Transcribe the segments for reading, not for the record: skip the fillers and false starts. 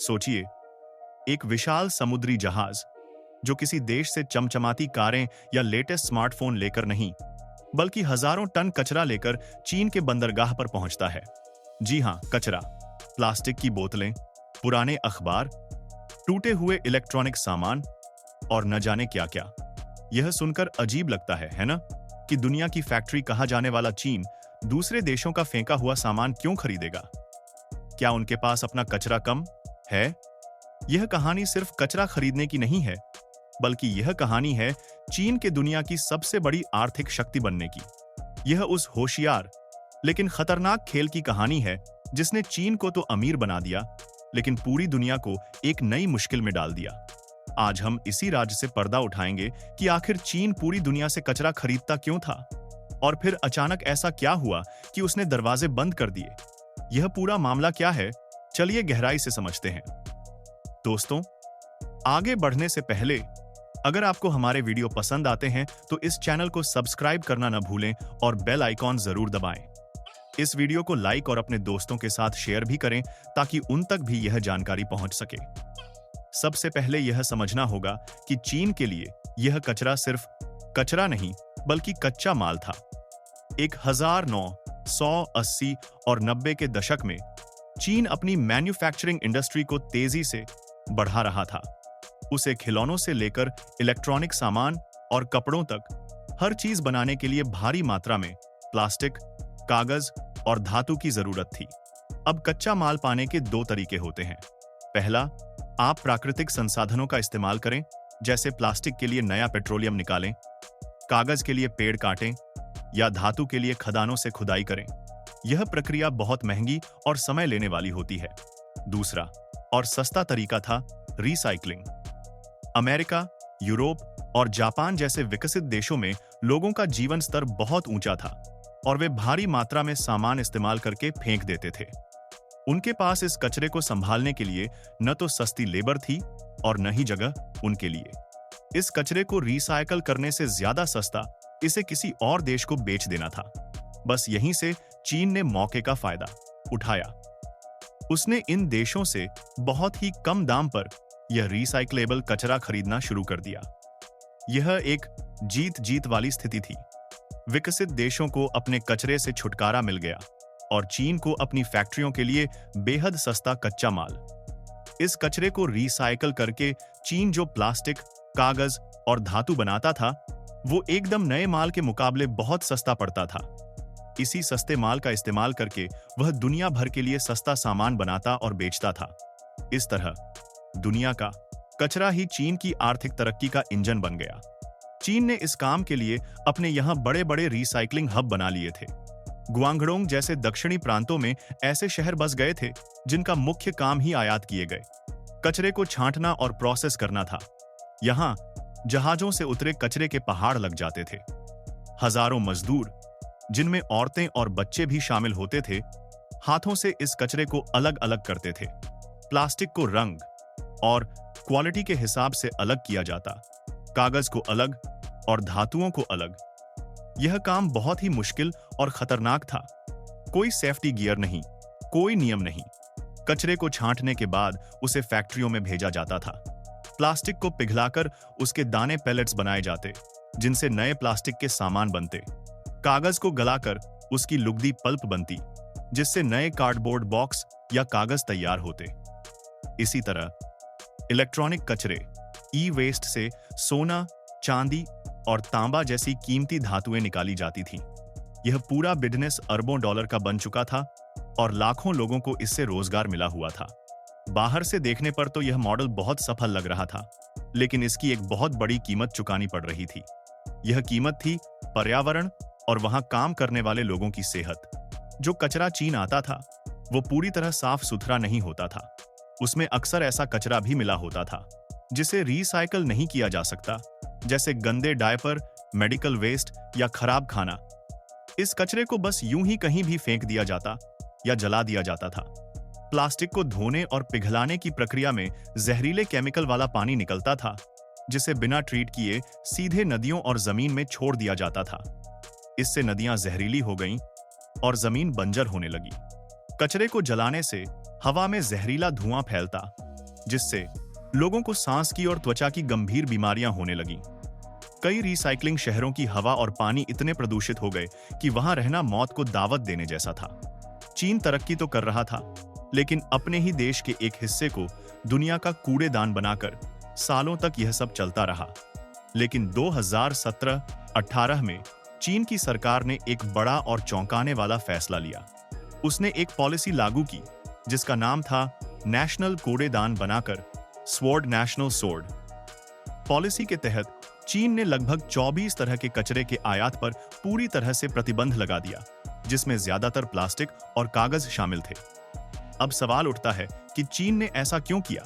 सोचिए, एक विशाल समुद्री जहाज जो किसी देश से चमचमाती कारें या लेटेस्ट स्मार्टफोन लेकर नहीं, बल्कि हजारों टन कचरा लेकर चीन के बंदरगाह पर पहुंचता है। जी हां, कचरा। प्लास्टिक की बोतलें, पुराने अखबार, टूटे हुए इलेक्ट्रॉनिक सामान और न जाने क्या क्या। यह सुनकर अजीब लगता है ना? कि दुनिया की फैक्ट्री कहा जाने वाला चीन दूसरे देशों का फेंका हुआ सामान क्यों खरीदेगा? क्या उनके पास अपना कचरा कम है? यह कहानी सिर्फ कचरा खरीदने की नहीं है, बल्कि यह कहानी है चीन के दुनिया की सबसे बड़ी आर्थिक शक्ति बनने की। यह उस होशियार लेकिन खतरनाक खेल की कहानी है जिसने चीन को तो अमीर बना दिया, लेकिन पूरी दुनिया को एक नई मुश्किल में डाल दिया। आज हम इसी राज्य से पर्दा उठाएंगे कि आखिर चीन पूरी दुनिया से कचरा खरीदता क्यों था, और फिर अचानक ऐसा क्या हुआ कि उसने दरवाजे बंद कर दिए। यह पूरा मामला क्या है, चलिए गहराई से समझते हैं। दोस्तों, आगे बढ़ने से पहले अगर आपको हमारे वीडियो पसंद आते हैं तो इस चैनल को सब्सक्राइब करना न भूलें और बेल आइकॉन जरूर दबाएं। इस वीडियो को लाइक और अपने दोस्तों के साथ शेयर भी करें ताकि उन तक भी यह जानकारी पहुंच सके। सबसे पहले यह समझना होगा कि चीन के लिए यह कचरा सिर्फ कचरा नहीं, बल्कि कच्चा माल था। 1980 और 90 के दशक में चीन अपनी मैन्युफैक्चरिंग इंडस्ट्री को तेजी से बढ़ा रहा था। उसे खिलौनों से लेकर इलेक्ट्रॉनिक सामान और कपड़ों तक हर चीज बनाने के लिए भारी मात्रा में प्लास्टिक, कागज और धातु की जरूरत थी। अब कच्चा माल पाने के दो तरीके होते हैं। पहला, आप प्राकृतिक संसाधनों का इस्तेमाल करें, जैसे प्लास्टिक के लिए नया पेट्रोलियम निकालें, कागज के लिए पेड़ काटें या धातु के लिए खदानों से खुदाई करें। यह प्रक्रिया बहुत महंगी और समय लेने वाली होती है। दूसरा और सस्ता तरीका था रिसाइकलिंग। अमेरिका, यूरोप और जापान जैसे विकसित देशों में लोगों का जीवन स्तर बहुत ऊंचा था और वे भारी मात्रा में सामान इस्तेमाल करके फेंक देते थे। उनके पास इस कचरे को संभालने के लिए न तो सस्ती लेबर थी और न ही जगह उनके लिए। इस कचरे को रिसाइकल करने से ज्यादा सस्ता इसे किसी और देश को बेच देना था। बस यहीं से चीन ने मौके का फायदा उठाया। उसने इन देशों से बहुत ही कम दाम पर यह रिसाइक्लेबल कचरा खरीदना शुरू कर दिया। यह एक जीत जीत वाली स्थिति थी। विकसित देशों को अपने कचरे से छुटकारा मिल गया और चीन को अपनी फैक्ट्रियों के लिए बेहद सस्ता कच्चा माल। इस कचरे को रिसाइकल करके चीन जो प्लास्टिक, कागज और धातु बनाता था, वो एकदम नए माल के मुकाबले बहुत सस्ता पड़ता था। इसी सस्ते माल का इस्तेमाल करके वह दुनिया भर के लिए सस्ता सामान बनाता और बेचता था। इस तरह दुनिया का कचरा ही चीन की आर्थिक तरक्की का इंजन बन गया। चीन ने इस काम के लिए अपने यहां बड़े बड़े रिसाइकलिंग हब बना लिए थे। गुआंगडोंग जैसे दक्षिणी प्रांतों में ऐसे शहर बस गए थे जिनका मुख्य काम ही आयात किए गए कचरे को छांटना और प्रोसेस करना था। यहां जहाजों से उतरे कचरे के पहाड़ लग जाते थे। हजारों मजदूर, जिनमें औरतें और बच्चे भी शामिल होते थे, हाथों से इस कचरे को अलग अलग करते थे। प्लास्टिक को रंग और क्वालिटी के हिसाब से अलग किया जाता, कागज को अलग और धातुओं को अलग। यह काम बहुत ही मुश्किल और खतरनाक था। कोई सेफ्टी गियर नहीं, कोई नियम नहीं। कचरे को छांटने के बाद उसे फैक्ट्रियों में भेजा जाता था। प्लास्टिक को पिघलाकर उसके दाने पैलेट्स बनाए जाते, जिनसे नए प्लास्टिक के सामान बनते। कागज को गलाकर उसकी लुगदी पल्प बनती, जिससे नए कार्डबोर्ड बॉक्स या कागज तैयार होते। इसी तरह इलेक्ट्रॉनिक कचरे, ई वेस्ट से सोना, चांदी और तांबा जैसी कीमती धातुएं निकाली जाती थीं। यह पूरा बिजनेस अरबों डॉलर का बन चुका था और लाखों लोगों को इससे रोजगार मिला हुआ था। बाहर से देखने पर तो यह मॉडल बहुत सफल लग रहा था, लेकिन इसकी एक बहुत बड़ी कीमत चुकानी पड़ रही थी। यह कीमत थी पर्यावरण और वहां काम करने वाले लोगों की सेहत। जो कचरा चीन आता था, वो पूरी तरह साफ सुथरा नहीं होता था। उसमें अक्सर ऐसा कचरा भी मिला होता था जिसे रिसाइकल नहीं किया जा सकता, जैसे गंदे डायपर, मेडिकल वेस्ट या खराब खाना। इस कचरे को बस यूं ही कहीं भी फेंक दिया जाता या जला दिया जाता था। प्लास्टिक को धोने और पिघलाने की प्रक्रिया में जहरीले केमिकल वाला पानी निकलता था, जिसे बिना ट्रीट किए सीधे नदियों और जमीन में छोड़ दिया जाता था। इससे नदियां जहरीली हो गईं और जमीन बंजर होने लगी। कचरे को जलाने से हवा में जहरीला धुआं फैलता जिससे लोगों को सांस की और त्वचा की गंभीर बीमारियां होने लगीं। कई रिसाइकलिंग शहरों की हवा और पानी इतने प्रदूषित हो गए कि वहां रहना मौत को दावत देने जैसा था। चीन तरक्की तो कर रहा था, लेकिन अपने ही देश के एक हिस्से को दुनिया का कूड़ेदान बनाकर सालों तक यह सब चलता रहा। लेकिन 2017-18 में चीन की सरकार ने एक बड़ा और चौंकाने वाला फैसला लिया। उसने एक पॉलिसी लागू की जिसका नाम था नेशनल कूड़ेदान बनाकर स्वॉर्ड नेशनल सोर्ड। पॉलिसी के तहत चीन ने लगभग 24 तरह के कचरे के आयात पर पूरी तरह से प्रतिबंध लगा दिया, जिसमें ज्यादातर प्लास्टिक और कागज शामिल थे। अब सवाल उठता है कि चीन ने ऐसा क्यों किया?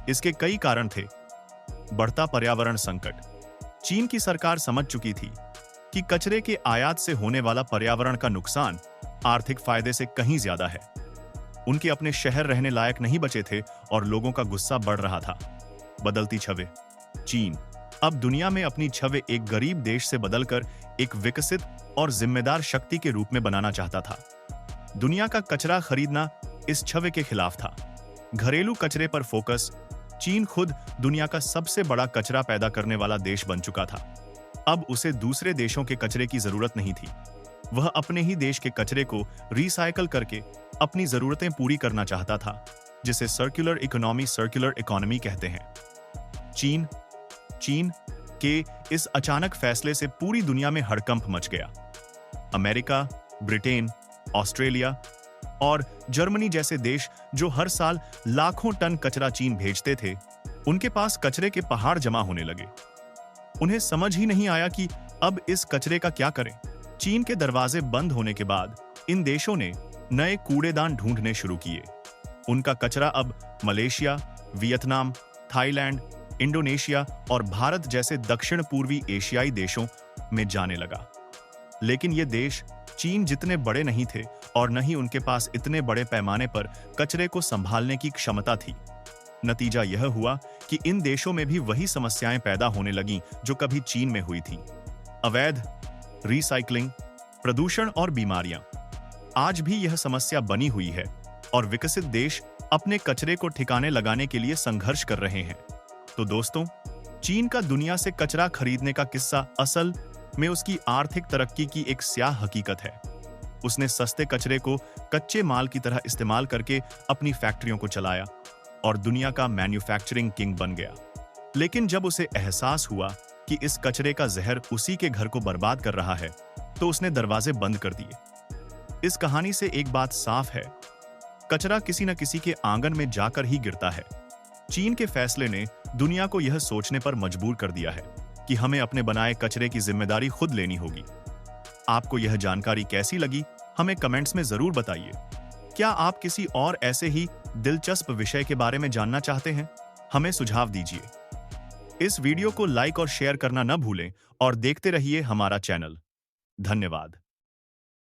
इसके कई कारण थे। बढ़ता पर्यावरण संकट। चीन की सरकार समझ चुकी थी कि कचरे के आयात से होने वाला पर्यावरण का नुकसान आर्थिक फायदे से कहीं ज्यादा है। उनके अपने शहर रहने लायक नहीं बचे थे और लोगों का गुस्सा बढ़ रहा था। बदलती छवि। चीन अब दुनिया में अपनी छवि एक गरीब देश से बदलकर एक विकसित और जिम्मेदार शक्ति के रूप में बनाना चाहता था। दुनिया का कचरा खरीदना इस छवि के खिलाफ था। घरेलू कचरे पर फोकस। चीन खुद दुनिया का सबसे बड़ा कचरा पैदा करने वाला देश बन चुका था। अब उसे दूसरे देशों के कचरे की जरूरत नहीं थी। वह अपने ही देश के कचरे को रिसाइकल करके अपनी जरूरतें पूरी करना चाहता था, जिसे सर्कुलर इकोनॉमी कहते हैं। चीन के इस अचानक फैसले से पूरी दुनिया में हड़कंप मच गया। अमेरिका, ब्रिटेन, ऑस्ट्रेलिया और जर्मनी जैसे देश जो हर साल लाखों टन कचरा चीन भेजते थे, उनके पास कचरे के पहाड़ जमा होने लगे। उन्हें समझ ही नहीं आया कि अब इस कचरे का क्या करें। चीन के दरवाजे बंद होने के बाद इन देशों ने नए कूड़ेदान ढूंढने शुरू किए। उनका कचरा अब मलेशिया, वियतनाम, थाईलैंड, इंडोनेशिया और भारत जैसे दक्षिण पूर्वी एशियाई देशों में जाने लगा। लेकिन ये देश चीन जितने बड़े नहीं थे और न ही उनके पास इतने बड़े पैमाने पर कचरे को संभालने की क्षमता थी। नतीजा यह हुआ कि इन देशों में भी वही समस्याएं पैदा होने लगीं जो कभी चीन में हुई थी। अवैध रिसाइकलिंग, प्रदूषण और बीमारियां। आज भी यह समस्या बनी हुई है और विकसित देश अपने कचरे को ठिकाने लगाने के लिए संघर्ष कर रहे हैं। तो दोस्तों, चीन का दुनिया से कचरा खरीदने का किस्सा असल में उसकी आर्थिक तरक्की की एक स्याह हकीकत है। उसने सस्ते कचरे को कच्चे माल की तरह इस्तेमाल करके अपनी फैक्ट्रियों को चलाया और दुनिया का मैन्युफैक्चरिंग किंग बन गया। लेकिन जब उसे एहसास हुआ कि इस कचरे का जहर उसी के घर को बर्बाद कर रहा है, तो उसने दरवाजे बंद कर दिए। इस कहानी से एक बात साफ है, कचरा किसी न किसी के आंगन में जाकर ही गिरता है। चीन के फैसले ने दुनिया को यह सोचने पर मजबूर कर दिया है कि हमें अपने बनाए कचरे की जिम्मेदारी खुद लेनी होगी। आपको यह जानकारी कैसी लगी, हमें कमेंट्स में जरूर बताइए। क्या आप किसी और ऐसे ही दिलचस्प विषय के बारे में जानना चाहते हैं? हमें सुझाव दीजिए। इस वीडियो को लाइक और शेयर करना न भूलें और देखते रहिए हमारा चैनल। धन्यवाद।